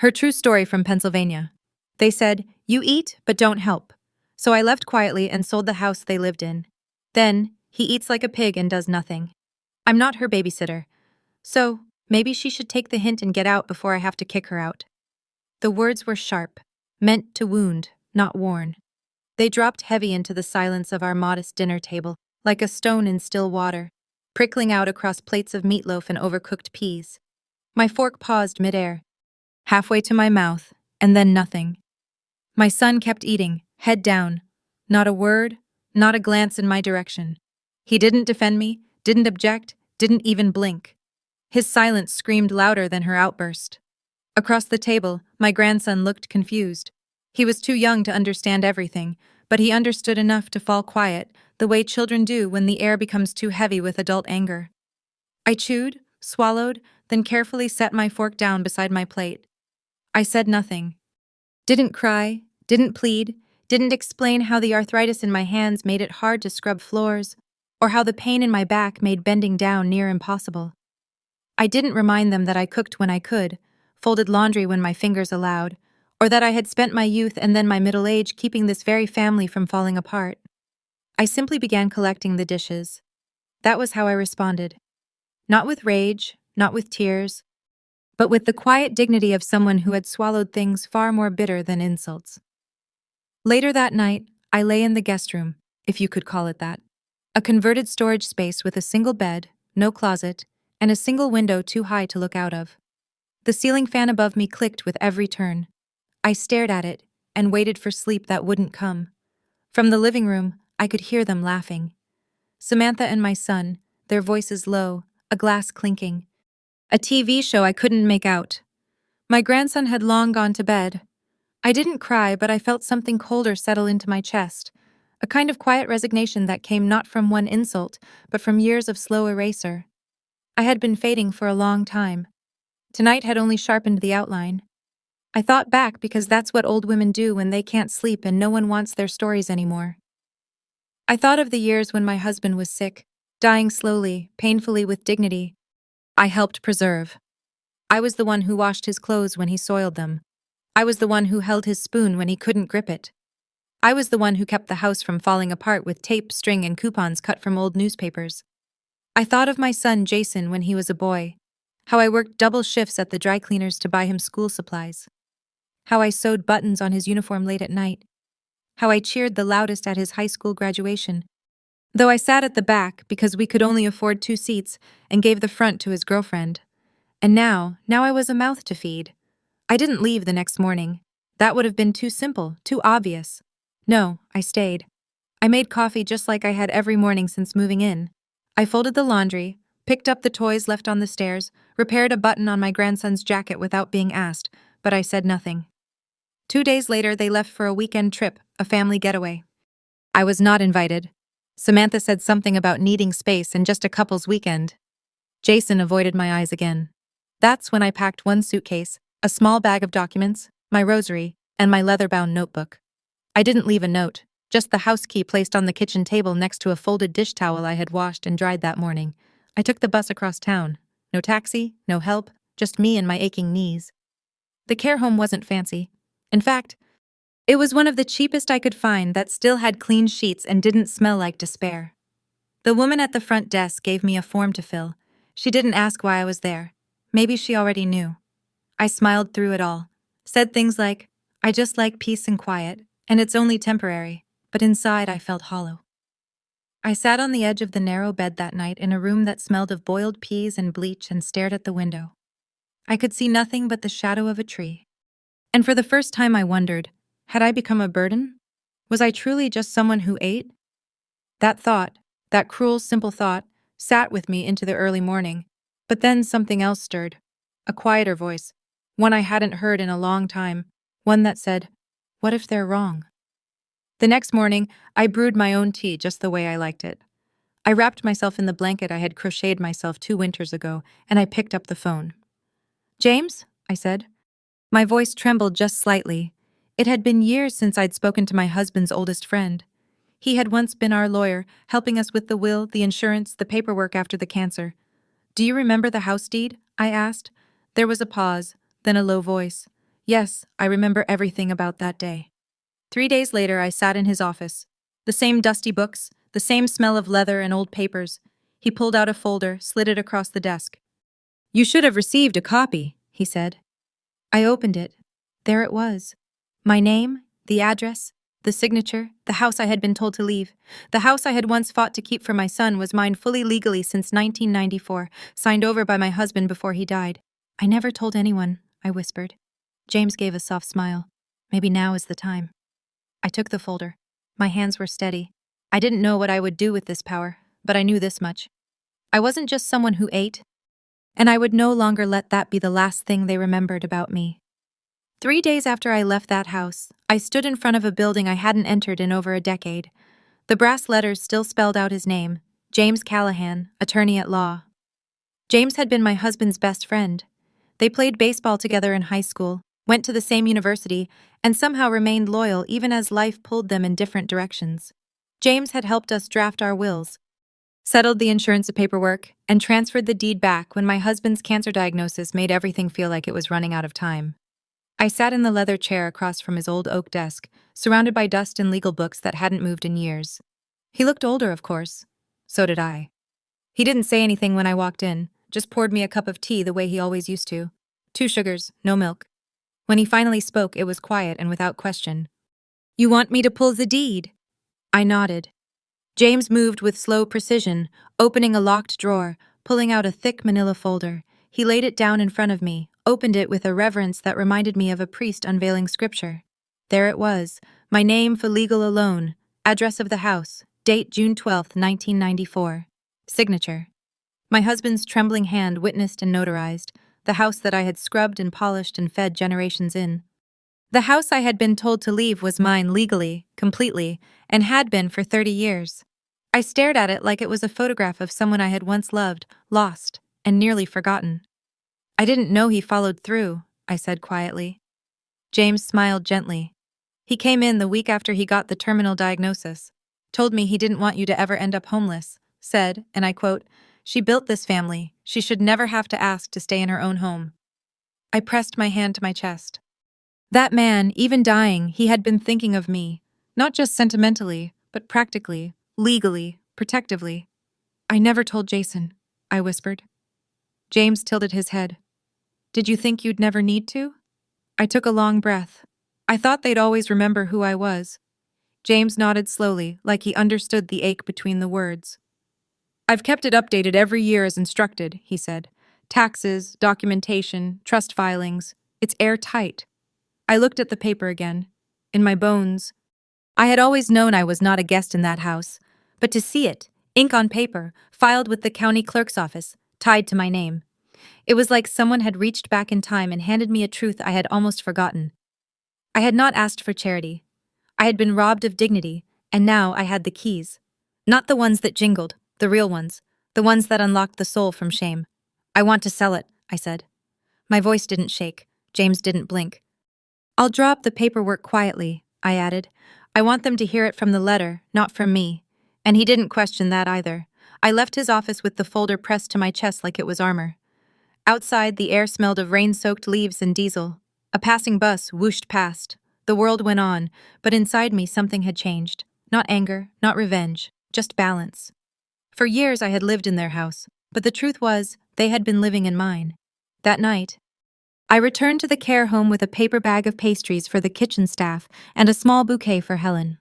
Her true story from Pennsylvania. They said, "You eat, but don't help." So I left quietly and sold the house they lived in. Then, he eats like a pig and does nothing. I'm not her babysitter. So, maybe she should take the hint and get out before I have to kick her out. The words were sharp, meant to wound, not warn. They dropped heavy into the silence of our modest dinner table, like a stone in still water, prickling out across plates of meatloaf and overcooked peas. My fork paused midair, halfway to my mouth, and then nothing. My son kept eating, head down. Not a word, not a glance in my direction. He didn't defend me, didn't object, didn't even blink. His silence screamed louder than her outburst. Across the table, my grandson looked confused. He was too young to understand everything, but he understood enough to fall quiet, the way children do when the air becomes too heavy with adult anger. I chewed, swallowed, then carefully set my fork down beside my plate. I said nothing. Didn't cry, didn't plead, didn't explain how the arthritis in my hands made it hard to scrub floors, or how the pain in my back made bending down near impossible. I didn't remind them that I cooked when I could, folded laundry when my fingers allowed, or that I had spent my youth and then my middle age keeping this very family from falling apart. I simply began collecting the dishes. That was how I responded. Not with rage, not with tears, but with the quiet dignity of someone who had swallowed things far more bitter than insults. Later that night, I lay in the guest room, if you could call it that. A converted storage space with a single bed, no closet, and a single window too high to look out of. The ceiling fan above me clicked with every turn. I stared at it and waited for sleep that wouldn't come. From the living room, I could hear them laughing. Samantha and my son, their voices low, a glass clinking. A TV show I couldn't make out. My grandson had long gone to bed. I didn't cry, but I felt something colder settle into my chest, a kind of quiet resignation that came not from one insult, but from years of slow eraser. I had been fading for a long time. Tonight had only sharpened the outline. I thought back because that's what old women do when they can't sleep and no one wants their stories anymore. I thought of the years when my husband was sick, dying slowly, painfully with dignity. I helped preserve. I was the one who washed his clothes when he soiled them. I was the one who held his spoon when he couldn't grip it. I was the one who kept the house from falling apart with tape, string, and coupons cut from old newspapers. I thought of my son Jason when he was a boy, how I worked double shifts at the dry cleaners to buy him school supplies, how I sewed buttons on his uniform late at night, how I cheered the loudest at his high school graduation, though I sat at the back because we could only afford 2 seats and gave the front to his girlfriend. And now I was a mouth to feed. I didn't leave the next morning. That would have been too simple, too obvious. No, I stayed. I made coffee just like I had every morning since moving in. I folded the laundry, picked up the toys left on the stairs, repaired a button on my grandson's jacket without being asked, but I said nothing. 2 days later, they left for a weekend trip, a family getaway. I was not invited. Samantha said something about needing space and just a couple's weekend. Jason avoided my eyes again. That's when I packed one suitcase, a small bag of documents, my rosary, and my leather-bound notebook. I didn't leave a note, just the house key placed on the kitchen table next to a folded dish towel I had washed and dried that morning. I took the bus across town. No taxi, no help, just me and my aching knees. The care home wasn't fancy. In fact, it was one of the cheapest I could find that still had clean sheets and didn't smell like despair. The woman at the front desk gave me a form to fill. She didn't ask why I was there. Maybe she already knew. I smiled through it all, said things like, "I just like peace and quiet, and it's only temporary," but inside I felt hollow. I sat on the edge of the narrow bed that night in a room that smelled of boiled peas and bleach and stared at the window. I could see nothing but the shadow of a tree. And for the first time I wondered, had I become a burden? Was I truly just someone who ate? That thought, that cruel, simple thought, sat with me into the early morning. But then something else stirred. A quieter voice, one I hadn't heard in a long time, one that said, "What if they're wrong?" The next morning, I brewed my own tea just the way I liked it. I wrapped myself in the blanket I had crocheted myself 2 winters ago, and I picked up the phone. "James?" I said. My voice trembled just slightly. It had been years since I'd spoken to my husband's oldest friend. He had once been our lawyer, helping us with the will, the insurance, the paperwork after the cancer. "Do you remember the house deed?" I asked. There was a pause, then a low voice. Yes, I remember everything about that day. 3 days later, I sat in his office. The same dusty books, the same smell of leather and old papers. He pulled out a folder, slid it across the desk. You should have received a copy, he said. I opened it. There it was. My name, the address, the signature, the house I had been told to leave. The house I had once fought to keep for my son was mine fully legally since 1994, signed over by my husband before he died. I never told anyone, I whispered. James gave a soft smile. Maybe now is the time. I took the folder. My hands were steady. I didn't know what I would do with this power, but I knew this much. I wasn't just someone who ate, and I would no longer let that be the last thing they remembered about me. 3 days after I left that house, I stood in front of a building I hadn't entered in over a decade. The brass letters still spelled out his name, James Callahan, attorney at law. James had been my husband's best friend. They played baseball together in high school, went to the same university, and somehow remained loyal even as life pulled them in different directions. James had helped us draft our wills, settled the insurance paperwork, and transferred the deed back when my husband's cancer diagnosis made everything feel like it was running out of time. I sat in the leather chair across from his old oak desk, surrounded by dust and legal books that hadn't moved in years. He looked older, of course. So did I. He didn't say anything when I walked in, just poured me a cup of tea the way he always used to. 2 sugars, no milk. When he finally spoke, it was quiet and without question. You want me to pull the deed? I nodded. James moved with slow precision, opening a locked drawer, pulling out a thick manila folder. He laid it down in front of me, opened it with a reverence that reminded me of a priest unveiling scripture. There it was, my name for legal alone, address of the house, date June 12, 1994. Signature. My husband's trembling hand witnessed and notarized, the house that I had scrubbed and polished and fed generations in. The house I had been told to leave was mine legally, completely, and had been for 30 years. I stared at it like it was a photograph of someone I had once loved, lost, and nearly forgotten. I didn't know he followed through, I said quietly. James smiled gently. He came in the week after he got the terminal diagnosis, told me he didn't want you to ever end up homeless, said, and I quote, she built this family, she should never have to ask to stay in her own home. I pressed my hand to my chest. That man, even dying, he had been thinking of me, not just sentimentally, but practically, legally, protectively. I never told Jason, I whispered. James tilted his head. Did you think you'd never need to? I took a long breath. I thought they'd always remember who I was. James nodded slowly, like he understood the ache between the words. I've kept it updated every year as instructed, he said. Taxes, documentation, trust filings. It's airtight. I looked at the paper again. In my bones. I had always known I was not a guest in that house, but to see it, ink on paper, filed with the county clerk's office, tied to my name. It was like someone had reached back in time and handed me a truth I had almost forgotten. I had not asked for charity. I had been robbed of dignity, and now I had the keys. Not the ones that jingled, the real ones, the ones that unlocked the soul from shame. I want to sell it, I said. My voice didn't shake. James didn't blink. I'll draw up the paperwork quietly, I added. I want them to hear it from the letter, not from me. And he didn't question that either. I left his office with the folder pressed to my chest like it was armor. Outside, the air smelled of rain-soaked leaves and diesel. A passing bus whooshed past. The world went on, but inside me something had changed. Not anger, not revenge, just balance. For years I had lived in their house, but the truth was, they had been living in mine. That night, I returned to the care home with a paper bag of pastries for the kitchen staff and a small bouquet for Helen.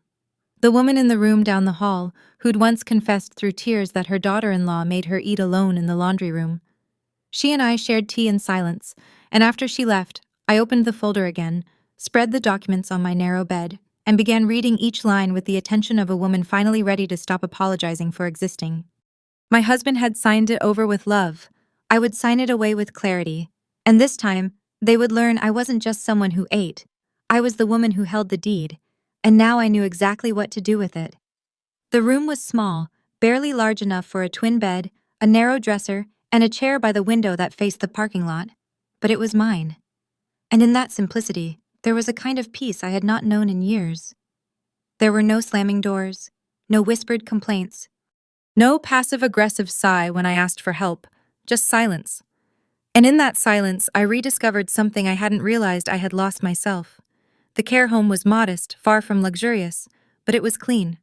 The woman in the room down the hall, who'd once confessed through tears that her daughter-in-law made her eat alone in the laundry room. She and I shared tea in silence, and after she left, I opened the folder again, spread the documents on my narrow bed, and began reading each line with the attention of a woman finally ready to stop apologizing for existing. My husband had signed it over with love. I would sign it away with clarity, and this time, they would learn I wasn't just someone who ate. I was the woman who held the deed, and now I knew exactly what to do with it. The room was small, barely large enough for a twin bed, a narrow dresser, and a chair by the window that faced the parking lot. But it was mine. And in that simplicity, there was a kind of peace I had not known in years. There were no slamming doors, no whispered complaints, no passive-aggressive sigh when I asked for help, just silence. And in that silence, I rediscovered something I hadn't realized I had lost myself. The care home was modest, far from luxurious, but it was clean.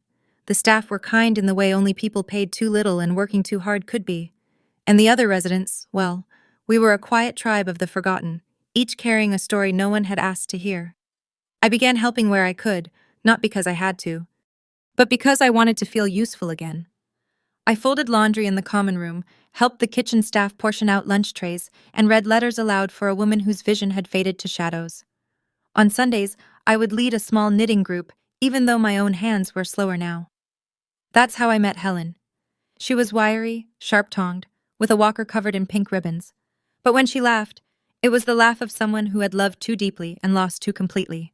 The staff were kind in the way only people paid too little and working too hard could be. And the other residents, well, we were a quiet tribe of the forgotten, each carrying a story no one had asked to hear. I began helping where I could, not because I had to, but because I wanted to feel useful again. I folded laundry in the common room, helped the kitchen staff portion out lunch trays, and read letters aloud for a woman whose vision had faded to shadows. On Sundays, I would lead a small knitting group, even though my own hands were slower now. That's how I met Helen. She was wiry, sharp-tongued, with a walker covered in pink ribbons. But when she laughed, it was the laugh of someone who had loved too deeply and lost too completely.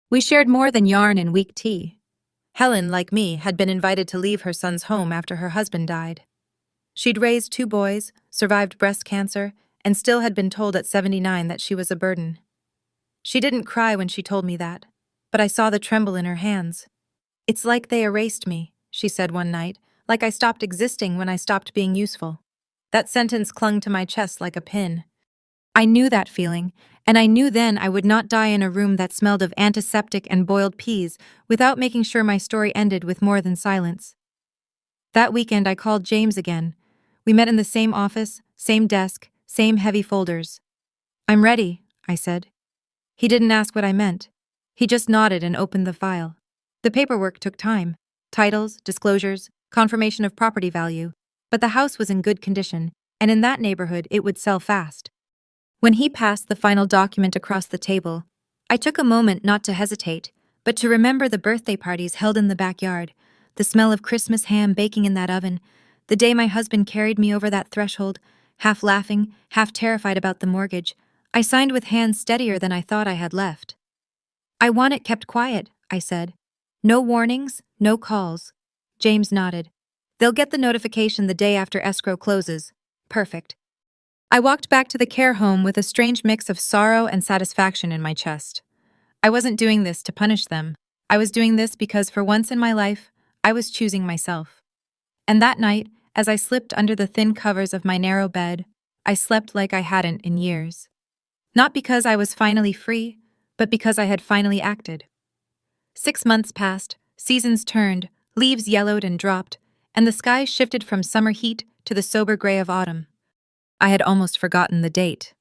We shared more than yarn and weak tea. Helen, like me, had been invited to leave her son's home after her husband died. She'd raised 2 boys, survived breast cancer, and still had been told at 79 that she was a burden. She didn't cry when she told me that, but I saw the tremble in her hands. "It's like they erased me," she said one night, "like I stopped existing when I stopped being useful." That sentence clung to my chest like a pin. I knew that feeling, and I knew then I would not die in a room that smelled of antiseptic and boiled peas without making sure my story ended with more than silence. That weekend I called James again. We met in the same office, same desk, same heavy folders. "I'm ready," I said. He didn't ask what I meant. He just nodded and opened the file. The paperwork took time. Titles, disclosures, confirmation of property value. But the house was in good condition, and in that neighborhood it would sell fast. When he passed the final document across the table, I took a moment not to hesitate, but to remember the birthday parties held in the backyard, the smell of Christmas ham baking in that oven, the day my husband carried me over that threshold, half laughing, half terrified about the mortgage. I signed with hands steadier than I thought I had left. "I want it kept quiet," I said. "No warnings, no calls." James nodded. "They'll get the notification the day after escrow closes." Perfect. I walked back to the care home with a strange mix of sorrow and satisfaction in my chest. I wasn't doing this to punish them. I was doing this because for once in my life, I was choosing myself. And that night, as I slipped under the thin covers of my narrow bed, I slept like I hadn't in years. Not because I was finally free, but because I had finally acted. 6 months passed, seasons turned, leaves yellowed and dropped, and the sky shifted from summer heat to the sober gray of autumn. I had almost forgotten the date.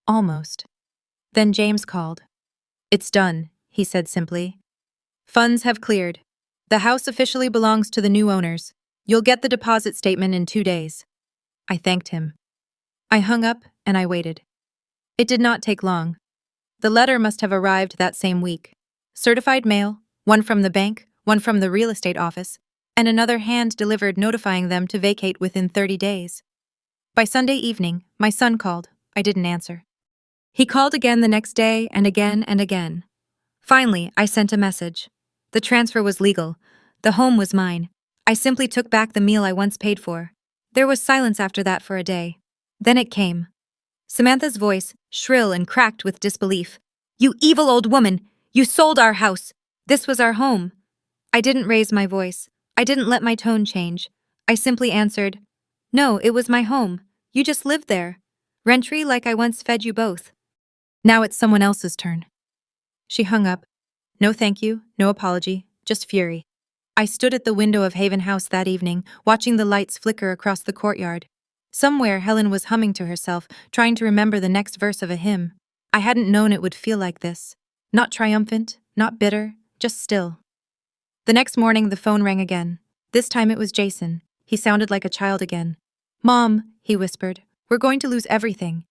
Almost. Then James called. "It's done," he said simply. "Funds have cleared. The house officially belongs to the new owners. You'll get the deposit statement in 2 days." I thanked him. I hung up and I waited. It did not take long. The letter must have arrived that same week. Certified mail, one from the bank, one from the real estate office, and another hand-delivered notifying them to vacate within 30 days. By Sunday evening, my son called. I didn't answer. He called again the next day and again and again. Finally, I sent a message. The transfer was legal. The home was mine. I simply took back the meal I once paid for. There was silence after that for a day. Then it came. Samantha's voice, shrill and cracked with disbelief. "You evil old woman! You sold our house! This was our home!" I didn't raise my voice. I didn't let my tone change. I simply answered, "No, it was my home. You just lived there. Rent-free like I once fed you both. Now it's someone else's turn." She hung up. No thank you, no apology, just fury. I stood at the window of Haven House that evening, watching the lights flicker across the courtyard. Somewhere Helen was humming to herself, trying to remember the next verse of a hymn. I hadn't known it would feel like this. Not triumphant, not bitter, just still. The next morning the phone rang again. This time it was Jason. He sounded like a child again. "Mom," he whispered, "we're going to lose everything."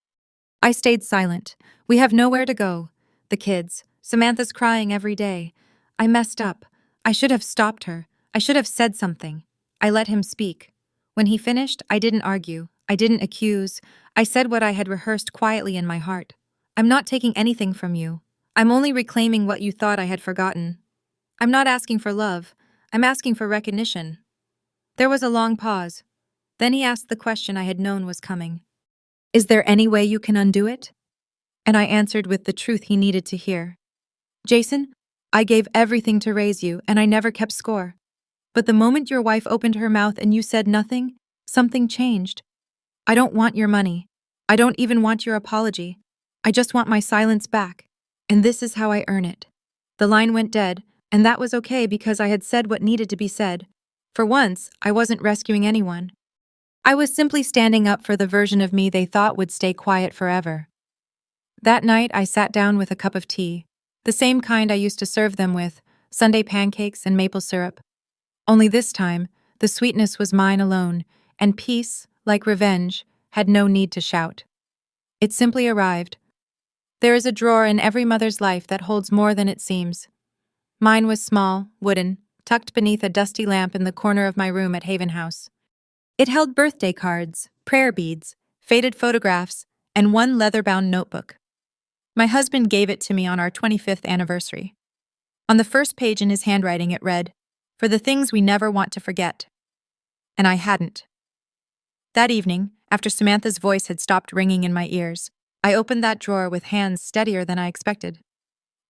I stayed silent. We have nowhere to go. The kids. Samantha's crying every day. I messed up. I should have stopped her. I should have said something. I let him speak. When he finished, I didn't argue. I didn't accuse. I said what I had rehearsed quietly in my heart. "I'm not taking anything from you. I'm only reclaiming what you thought I had forgotten. I'm not asking for love. I'm asking for recognition." There was a long pause. Then he asked the question I had known was coming. "Is there any way you can undo it?" And I answered with the truth he needed to hear. "Jason, I gave everything to raise you, and I never kept score. But the moment your wife opened her mouth and you said nothing, something changed. I don't want your money. I don't even want your apology. I just want my silence back. And this is how I earn it. The line went dead, and that was okay because I had said what needed to be said. For once, I wasn't rescuing anyone. I was simply standing up for the version of me they thought would stay quiet forever. That night, I sat down with a cup of tea, the same kind I used to serve them with, Sunday pancakes and maple syrup. Only this time, the sweetness was mine alone, and peace, like revenge, had no need to shout. It simply arrived. There is a drawer in every mother's life that holds more than it seems. Mine was small, wooden, tucked beneath a dusty lamp in the corner of my room at Haven House. It held birthday cards, prayer beads, faded photographs, and one leather-bound notebook. My husband gave it to me on our 25th anniversary. On the first page in his handwriting it read, "For the things we never want to forget." And I hadn't. That evening, after Samantha's voice had stopped ringing in my ears, I opened that drawer with hands steadier than I expected.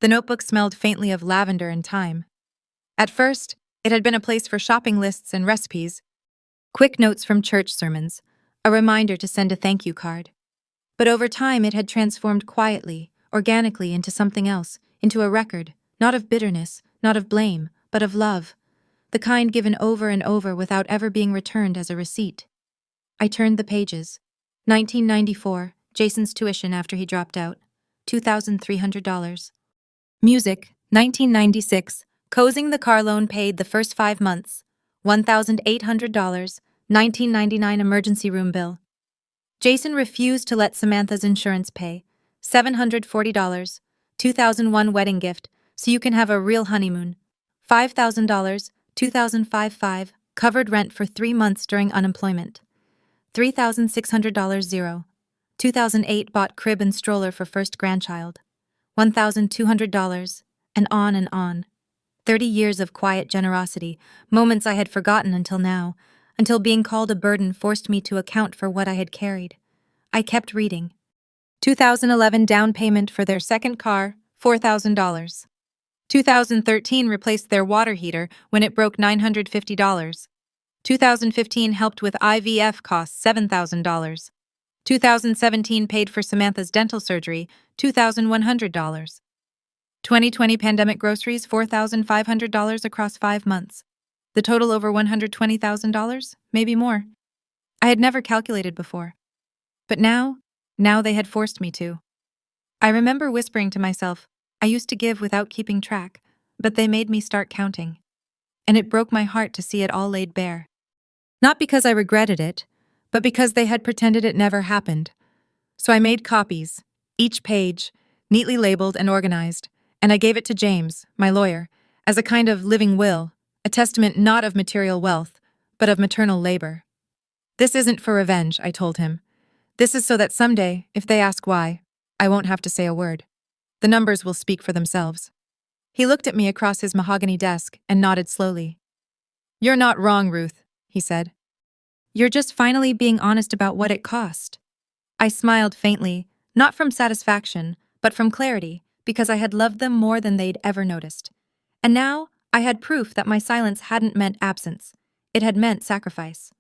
The notebook smelled faintly of lavender and thyme. At first, it had been a place for shopping lists and recipes, quick notes from church sermons, a reminder to send a thank you card. But over time it had transformed quietly, organically into something else, into a record, not of bitterness, not of blame, but of love, the kind given over and over without ever being returned as a receipt. I turned the pages. 1994, Jason's tuition after he dropped out, $2,300. Music, 1996, closing the car loan paid the first 5 months, $1,800, 1999 emergency room bill. Jason refused to let Samantha's insurance pay, $740, 2001 wedding gift, so you can have a real honeymoon, $5,000, 2055, covered rent for 3 months during unemployment, $3,600, 2008 bought crib and stroller for first grandchild, $1,200, and on. 30 years of quiet generosity, moments I had forgotten until now, until being called a burden forced me to account for what I had carried. I kept reading. 2011 down payment for their second car, $4,000. 2013 replaced their water heater when it broke $950. 2015 helped with IVF costs, $7,000. 2017 paid for Samantha's dental surgery, $2,100. 2020 pandemic groceries, $4,500 across 5 months. The total over $120,000, maybe more. I had never calculated before. But now they had forced me to. I remember whispering to myself, I used to give without keeping track, but they made me start counting. And it broke my heart to see it all laid bare. Not because I regretted it, but because they had pretended it never happened. So I made copies, each page, neatly labeled and organized, and I gave it to James, my lawyer, as a kind of living will, a testament not of material wealth, but of maternal labor. This isn't for revenge, I told him. This is so that someday, if they ask why, I won't have to say a word. The numbers will speak for themselves. He looked at me across his mahogany desk and nodded slowly. You're not wrong, Ruth, he said. You're just finally being honest about what it cost. I smiled faintly, not from satisfaction, but from clarity, because I had loved them more than they'd ever noticed. And now, I had proof that my silence hadn't meant absence. It had meant sacrifice.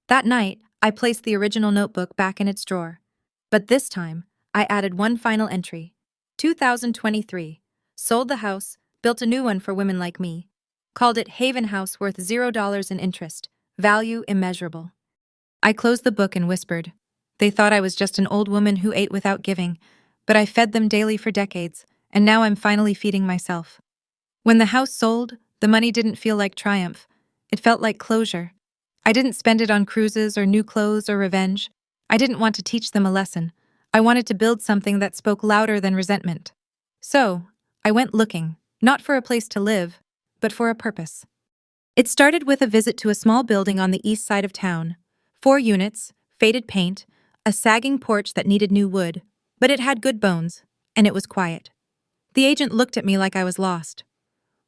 That night, I placed the original notebook back in its drawer. But this time, I added one final entry. 2023. Sold the house, built a new one for women like me. Called it Haven House, worth $0 in interest. Value immeasurable. I closed the book and whispered. They thought I was just an old woman who ate without giving, but I fed them daily for decades, and now I'm finally feeding myself. When the house sold, the money didn't feel like triumph. It felt like closure. I didn't spend it on cruises or new clothes or revenge. I didn't want to teach them a lesson. I wanted to build something that spoke louder than resentment. So, I went looking, not for a place to live, but for a purpose. It started with a visit to a small building on the east side of town. 4 units, faded paint, a sagging porch that needed new wood, but it had good bones, and it was quiet. The agent looked at me like I was lost.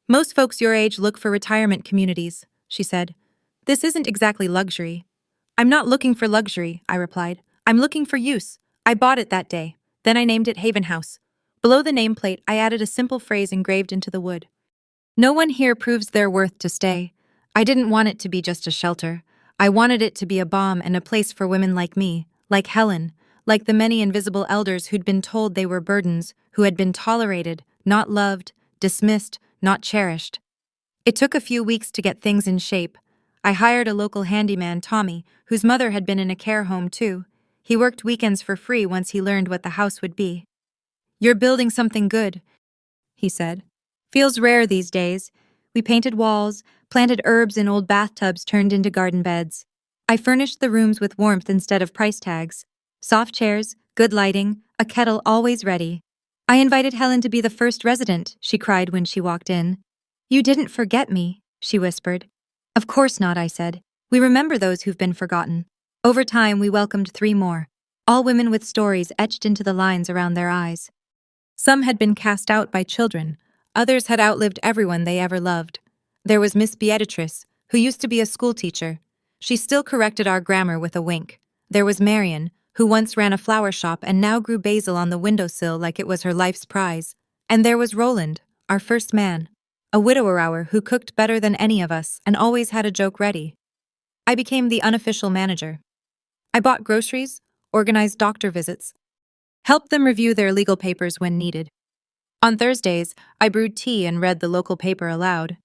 Most folks your age look for retirement communities, she said. This isn't exactly luxury. I'm not looking for luxury, I replied. I'm looking for use. I bought it that day. Then I named it Haven House. Below the nameplate, I added a simple phrase engraved into the wood. No one here proves their worth to stay. I didn't want it to be just a shelter. I wanted it to be a balm and a place for women like me, like Helen, like the many invisible elders who'd been told they were burdens, who had been tolerated, not loved, dismissed, not cherished. It took a few weeks to get things in shape. I hired a local handyman, Tommy, whose mother had been in a care home too. He worked weekends for free once he learned what the house would be. "You're building something good," he said. "Feels rare these days." We painted walls, planted herbs in old bathtubs turned into garden beds. I furnished the rooms with warmth instead of price tags. Soft chairs, good lighting, a kettle always ready. I invited Helen to be the first resident, she cried when she walked in. "You didn't forget me," she whispered. "Of course not," I said. "We remember those who've been forgotten." Over time, we welcomed 3 more, all women with stories etched into the lines around their eyes. Some had been cast out by children, others had outlived everyone they ever loved. There was Miss Beatrice, who used to be a schoolteacher. She still corrected our grammar with a wink. There was Marion, who once ran a flower shop and now grew basil on the windowsill like it was her life's prize. And there was Roland, our first man, a widower who cooked better than any of us and always had a joke ready. I became the unofficial manager. I bought groceries, organized doctor visits, helped them review their legal papers when needed. On Thursdays, I brewed tea and read the local paper aloud.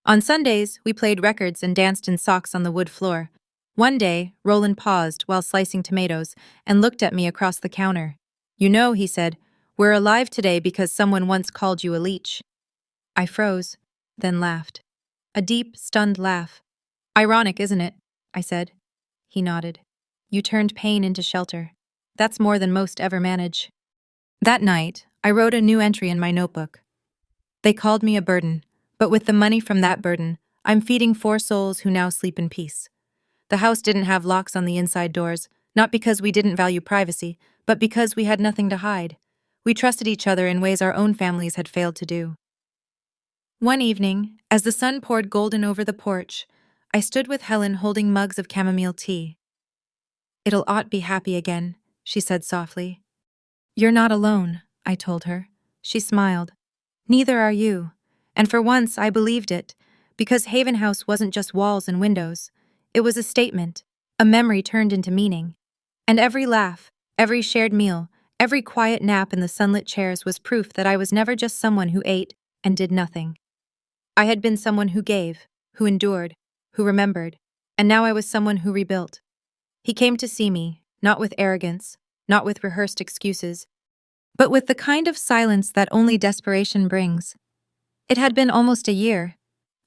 On Sundays, we played records and danced in socks on the wood floor. One day, Roland paused while slicing tomatoes and looked at me across the counter. "You know," he said, "we're alive today because someone once called you a leech." I froze, then laughed. A deep, stunned laugh. "Ironic, isn't it?" I said. He nodded. "You turned pain into shelter. That's more than most ever manage." That night, I wrote a new entry in my notebook. They called me a burden, but with the money from that burden, I'm feeding 4 souls who now sleep in peace. The house didn't have locks on the inside doors, not because we didn't value privacy, but because we had nothing to hide. We trusted each other in ways our own families had failed to do. One evening, as the sun poured golden over the porch, I stood with Helen holding mugs of chamomile tea. "It'll ought be happy again," she said softly. "You're not alone," I told her. She smiled. "Neither are you." And for once I believed it, because Haven House wasn't just walls and windows. It was a statement, a memory turned into meaning. And every laugh, every shared meal, every quiet nap in the sunlit chairs was proof that I was never just someone who ate and did nothing. I had been someone who gave, who endured, who remembered, and now I was someone who rebuilt. He came to see me, not with arrogance, not with rehearsed excuses, but with the kind of silence that only desperation brings. It had been almost a year.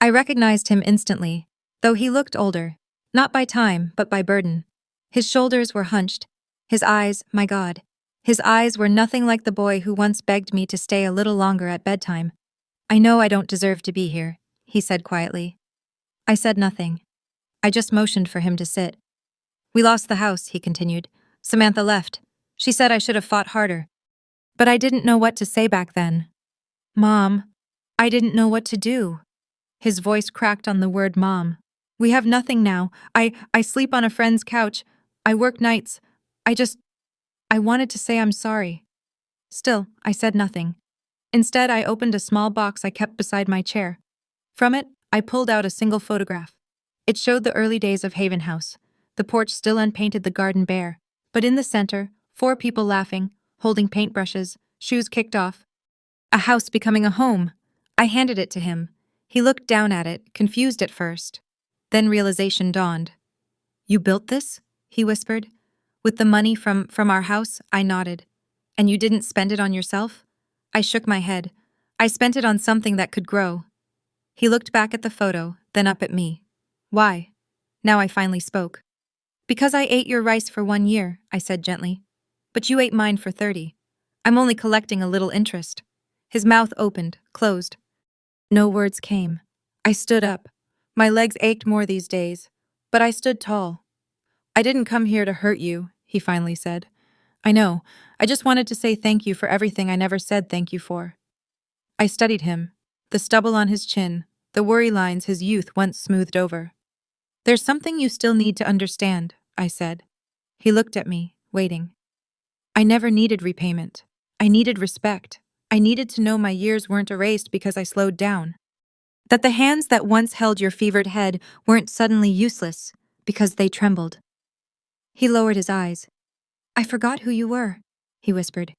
I recognized him instantly, though he looked older, not by time, but by burden. His shoulders were hunched. His eyes, my God, his eyes were nothing like the boy who once begged me to stay a little longer at bedtime. "I know I don't deserve to be here," he said quietly. I said nothing. I just motioned for him to sit. "We lost the house," he continued. "Samantha left. She said I should have fought harder. But I didn't know what to say back then. Mom, I didn't know what to do." His voice cracked on the word mom. "We have nothing now. I sleep on a friend's couch. I work nights. I wanted to say I'm sorry." Still, I said nothing. Instead, I opened a small box I kept beside my chair. From it, I pulled out a single photograph. It showed the early days of Haven House, the porch still unpainted, the garden bare. But in the center, 4 people laughing, holding paintbrushes, shoes kicked off. A house becoming a home. I handed it to him. He looked down at it, confused at first. Then realization dawned. "You built this?" he whispered. "With the money from our house?" I nodded. "And you didn't spend it on yourself?" I shook my head. "I spent it on something that could grow." He looked back at the photo, then up at me. "Why?" Now I finally spoke. "Because I ate your rice for 1 year," I said gently. "But you ate mine for 30. I'm only collecting a little interest." His mouth opened, closed. No words came. I stood up. My legs ached more these days, but I stood tall. "I didn't come here to hurt you," he finally said. "I know. I just wanted to say thank you for everything I never said thank you for." I studied him, the stubble on his chin, the worry lines his youth once smoothed over. "There's something you still need to understand," I said. He looked at me, waiting. "I never needed repayment. I needed respect. I needed to know my years weren't erased because I slowed down. That the hands that once held your fevered head weren't suddenly useless because they trembled." He lowered his eyes. I forgot who you were, he whispered.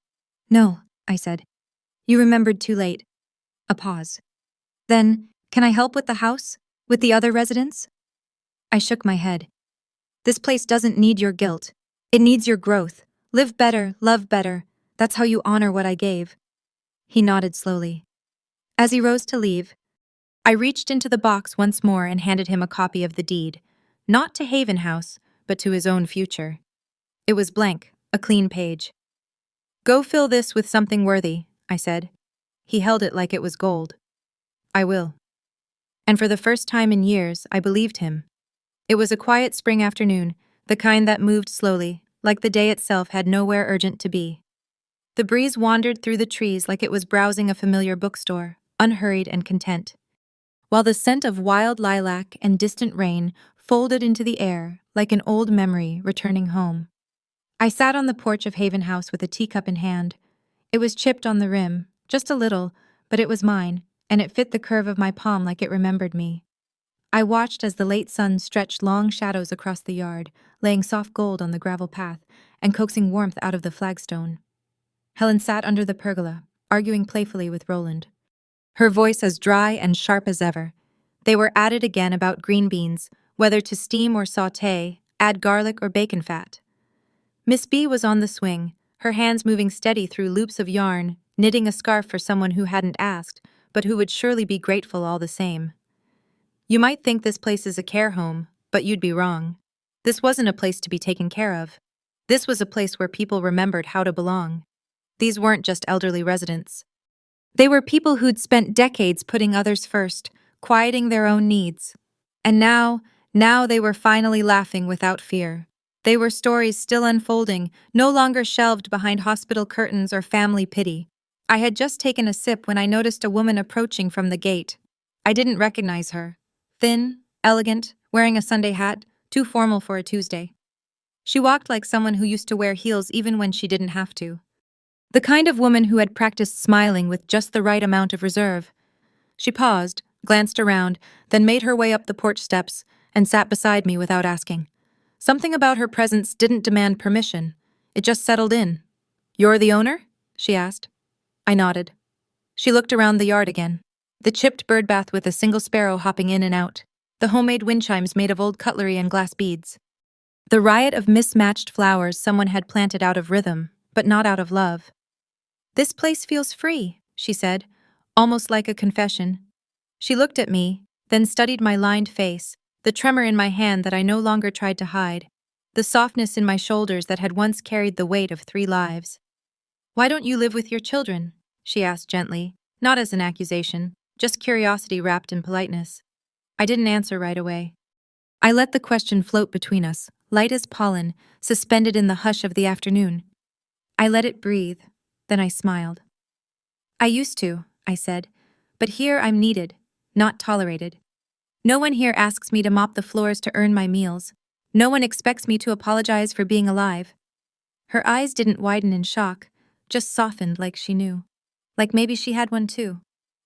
No, I said. You remembered too late. A pause. Then, can I help with the house? With the other residents? I shook my head. This place doesn't need your guilt. It needs your growth. Live better, love better. That's how you honor what I gave. He nodded slowly. As he rose to leave, I reached into the box once more and handed him a copy of the deed, not to Haven House, but to his own future. It was blank, a clean page. Go fill this with something worthy, I said. He held it like it was gold. I will. And for the first time in years, I believed him. It was a quiet spring afternoon, the kind that moved slowly, like the day itself had nowhere urgent to be. The breeze wandered through the trees like it was browsing a familiar bookstore, unhurried and content, while the scent of wild lilac and distant rain folded into the air like an old memory returning home. I sat on the porch of Haven House with a teacup in hand. It was chipped on the rim, just a little, but it was mine, and it fit the curve of my palm like it remembered me. I watched as the late sun stretched long shadows across the yard, laying soft gold on the gravel path and coaxing warmth out of the flagstone. Helen sat under the pergola, arguing playfully with Roland, her voice as dry and sharp as ever. They were at it again about green beans, whether to steam or sauté, add garlic or bacon fat. Miss B was on the swing, her hands moving steady through loops of yarn, knitting a scarf for someone who hadn't asked, but who would surely be grateful all the same. You might think this place is a care home, but you'd be wrong. This wasn't a place to be taken care of. This was a place where people remembered how to belong. These weren't just elderly residents. They were people who'd spent decades putting others first, quieting their own needs. And now they were finally laughing without fear. They were stories still unfolding, no longer shelved behind hospital curtains or family pity. I had just taken a sip when I noticed a woman approaching from the gate. I didn't recognize her. Thin, elegant, wearing a Sunday hat, too formal for a Tuesday. She walked like someone who used to wear heels even when she didn't have to. The kind of woman who had practiced smiling with just the right amount of reserve. She paused, glanced around, then made her way up the porch steps and sat beside me without asking. Something about her presence didn't demand permission. It just settled in. "You're the owner?" she asked. I nodded. She looked around the yard again. The chipped birdbath with a single sparrow hopping in and out. The homemade wind chimes made of old cutlery and glass beads. The riot of mismatched flowers someone had planted out of rhythm, but not out of love. "This place feels free," she said, almost like a confession. She looked at me, then studied my lined face, the tremor in my hand that I no longer tried to hide, the softness in my shoulders that had once carried the weight of 3 lives. "Why don't you live with your children?" she asked gently, not as an accusation, just curiosity wrapped in politeness. I didn't answer right away. I let the question float between us, light as pollen, suspended in the hush of the afternoon. I let it breathe, then I smiled. "I used to," I said, "but here I'm needed, not tolerated. No one here asks me to mop the floors to earn my meals. No one expects me to apologize for being alive." Her eyes didn't widen in shock, just softened like she knew. Like maybe she had one too.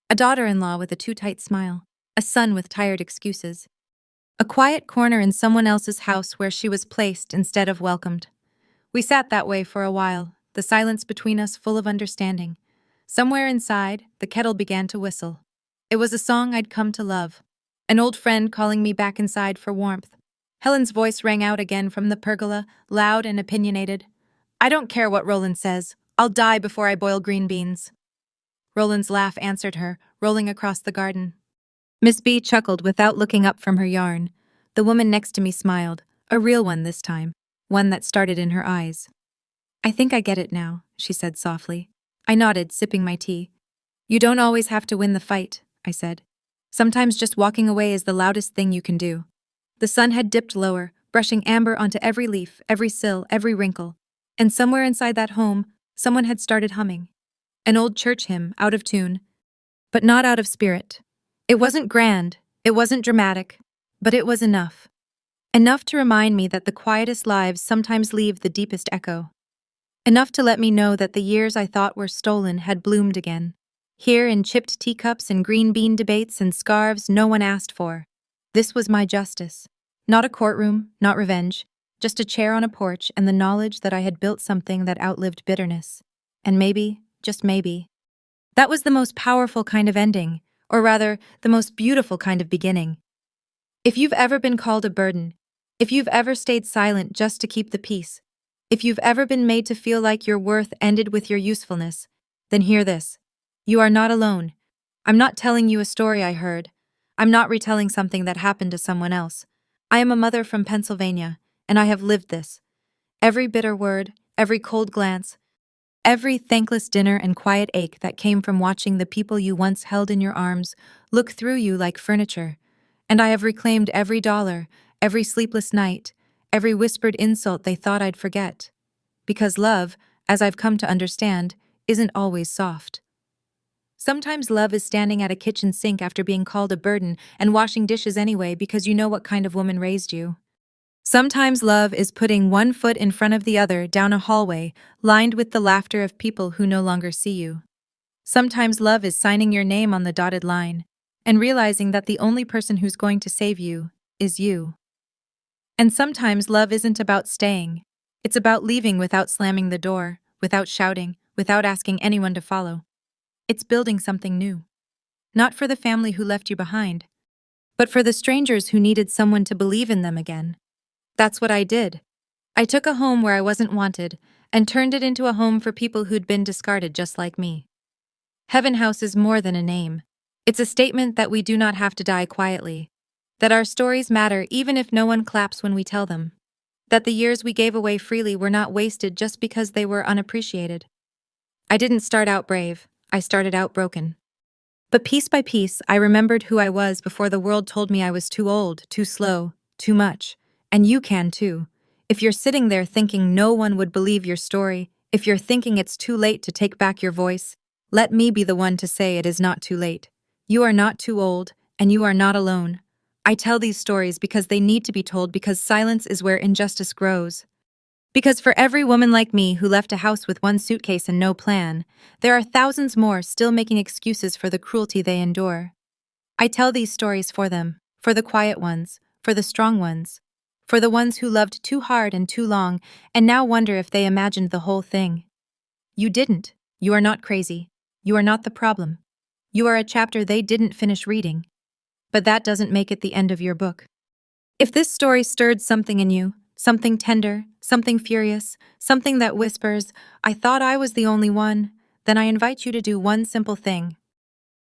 A daughter-in-law with a too tight smile. A son with tired excuses. A quiet corner in someone else's house where she was placed instead of welcomed. We sat that way for a while, the silence between us full of understanding. Somewhere inside, the kettle began to whistle. It was a song I'd come to love. An old friend calling me back inside for warmth. Helen's voice rang out again from the pergola, loud and opinionated. "I don't care what Roland says. I'll die before I boil green beans." Roland's laugh answered her, rolling across the garden. Miss B chuckled without looking up from her yarn. The woman next to me smiled, a real one this time, one that started in her eyes. "I think I get it now," she said softly. I nodded, sipping my tea. "You don't always have to win the fight," I said. "Sometimes just walking away is the loudest thing you can do." The sun had dipped lower, brushing amber onto every leaf, every sill, every wrinkle. And somewhere inside that home, someone had started humming. An old church hymn, out of tune, but not out of spirit. It wasn't grand, it wasn't dramatic, but it was enough. Enough to remind me that the quietest lives sometimes leave the deepest echo. Enough to let me know that the years I thought were stolen had bloomed again. Here in chipped teacups and green bean debates and scarves no one asked for. This was my justice. Not a courtroom, not revenge. just a chair on a porch and the knowledge that I had built something that outlived bitterness. And maybe, just maybe, that was the most powerful kind of ending, or rather, the most beautiful kind of beginning. If you've ever been called a burden, if you've ever stayed silent just to keep the peace, if you've ever been made to feel like your worth ended with your usefulness, then hear this. You are not alone. I'm not telling you a story I heard. I'm not retelling something that happened to someone else. I am a mother from Pennsylvania, and I have lived this. Every bitter word, every cold glance, every thankless dinner and quiet ache that came from watching the people you once held in your arms look through you like furniture. And I have reclaimed every dollar, every sleepless night, every whispered insult they thought I'd forget. Because love, as I've come to understand, isn't always soft. Sometimes love is standing at a kitchen sink after being called a burden and washing dishes anyway because you know what kind of woman raised you. Sometimes love is putting one foot in front of the other down a hallway lined with the laughter of people who no longer see you. Sometimes love is signing your name on the dotted line and realizing that the only person who's going to save you is you. And sometimes love isn't about staying. It's about leaving without slamming the door, without shouting, without asking anyone to follow. It's building something new. Not for the family who left you behind, but for the strangers who needed someone to believe in them again. That's what I did. I took a home where I wasn't wanted and turned it into a home for people who'd been discarded just like me. Heaven House is more than a name. It's a statement that we do not have to die quietly, that our stories matter even if no one claps when we tell them, that the years we gave away freely were not wasted just because they were unappreciated. I didn't start out brave, I started out broken. But piece by piece, I remembered who I was before the world told me I was too old, too slow, too much. And you can too. If you're sitting there thinking no one would believe your story, if you're thinking it's too late to take back your voice, let me be the one to say it is not too late. You are not too old, and you are not alone. I tell these stories because they need to be told, because silence is where injustice grows. Because for every woman like me who left a house with one suitcase and no plan, there are thousands more still making excuses for the cruelty they endure. I tell these stories for them, for the quiet ones, for the strong ones, for the ones who loved too hard and too long and now wonder if they imagined the whole thing. You didn't. You are not crazy. You are not the problem. You are a chapter they didn't finish reading. But that doesn't make it the end of your book. If this story stirred something in you, something tender, something furious, something that whispers, "I thought I was the only one," then I invite you to do one simple thing.